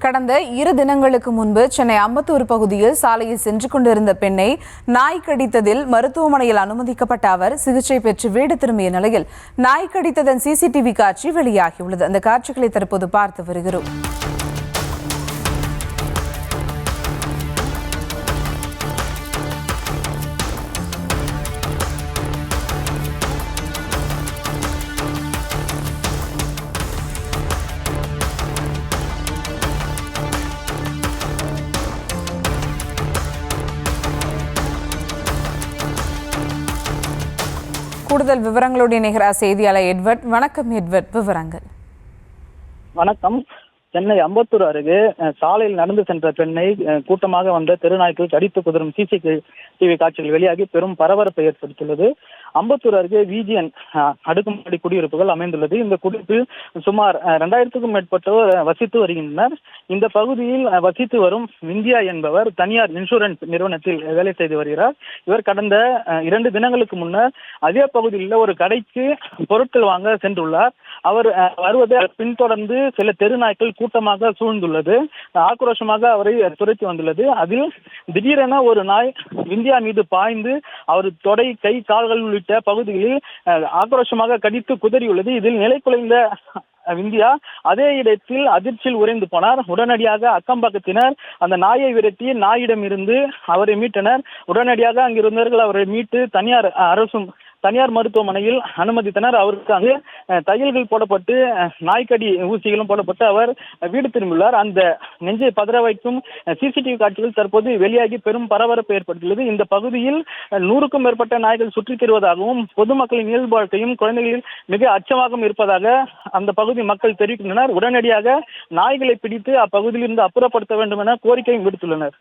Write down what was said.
கடந்த 2 தினங்களுக்கு முன்பு சென்னை அம்பத்தூர் பகுதியில் சாலையில் சென்று கொண்டிருந்த பெண்ணை நாய் கடித்ததில் மருத்துவமனையில் அனுமதிக்கப்பட்ட அவர் சிகிச்சை பெற்று வீடு திரும்பிய நிலையில் நாய் கடித்ததன் சிசிடிவி காட்சி வெளியாகியுள்ளது. அந்த காட்சிகளை தற்போது பார்த்து வருகிறோம். கூடுதல் விவரங்களோடு இணைகிறார் செய்தியாளர் எட்வர்ட். வணக்கம் எட்வர்ட், விவரங்கள். வணக்கம். சென்னை அம்பத்தூர் அருகே சாலையில் நடந்து சென்ற பெண்ணை கூட்டமாக வந்த தெருநாய்க்கள் கடித்து குதறும் சிசிடிவி காட்சிகள் வெளியாகி பெரும் பரபரப்பை ஏற்படுத்தியுள்ளது. அம்பத்தூர் அருகே விஜிஎன் அடுக்குமாடி குடியிருப்புகள் அமைந்துள்ளது. இந்த குடியிருப்பில் சுமார் 2000க்கும் மேற்பட்டோர் வசித்து வருகின்றனர். இந்த பகுதியில் வசித்து வரும் விந்தியா என்பவர் தனியார் இன்சூரன்ஸ் நிறுவனத்தில் வேலை செய்து வருகிறார். இவர் கடந்த 2 தினங்களுக்கு முன்னர் அதே பகுதியில் உள்ள ஒரு கடைக்கு பொருட்கள் வாங்க சென்றுள்ளார். அவர் வருவதை பின்தொடர்ந்து சில தெருநாய்க்கள் கூட்டமாக சூழ்ந்துள்ளது. ஆக்ரோஷமாக அவரை துரத்தி வந்துள்ளது. அதில் திடீரென ஒரு நாய் விந்தியா மீது பாய்ந்து அவர் தொடை, கை, கால்கள் உள்ளிட்ட பகுதிகளில் ஆக்ரோஷமாக கடித்து குதறியுள்ளது. இதில் நிலை குலைந்த விந்தியா அதே இடத்தில் அதிர்ச்சியில் உறைந்து போனார். உடனடியாக அக்கம்பக்கத்தினர் அந்த நாயை விரட்டி நாயிடம் இருந்து அவரை மீட்டனர். உடனடியாக அங்கிருந்தவர்கள் அவரை மீட்டு தனியார் மருத்துவமனையில் அனுமதித்தனர். அவருக்கு அங்கு தையல்கள் போடப்பட்டு நாய்க்கடி ஊசிகளும் போடப்பட்டு அவர் வீடு திரும்பியுள்ளார். அந்த நெஞ்சை பதற வைக்கும் சிசிடிவி காட்சிகள் தற்போது வெளியாகி பெரும் பரபரப்பு ஏற்பட்டுள்ளது. இந்த பகுதியில் 100க்கும் மேற்பட்ட நாய்கள் சுற்றித் திரிவதாகவும் பொதுமக்களின் இயல்பு வாழ்க்கையும் குழந்தைகளில் மிக அச்சமாகவும் இருப்பதாக அந்த பகுதி மக்கள் தெரிவிக்கின்றனர். உடனடியாக நாய்களை பிடித்து அப்பகுதியில் இருந்து அப்புறப்படுத்த வேண்டும் என கோரிக்கையும் விடுத்துள்ளனர்.